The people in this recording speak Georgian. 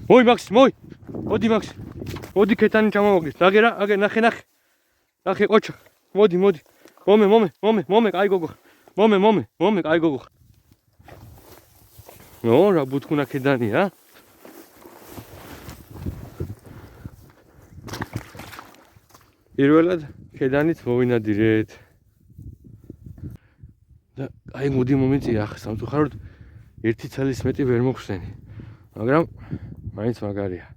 მოი მაქსი, მოი. მოდი მაქსი. მოდი ქეთანი ჩამოვაგდეს. ნახე რა, აგე ნახე. ნახე ყოჩა. მოდი. მომე, კაი გოგო. მომე, კაი გოგო. ნო, რა ბუთქუნა ქედანი რა. პირველად ქედანით მოვინადირეთ. და აი მოდი მომიწია ახლა სამწუხაროდ 1 წლის მეტი ვერ მოხსენი. მაგრამ მაინც მაგარია.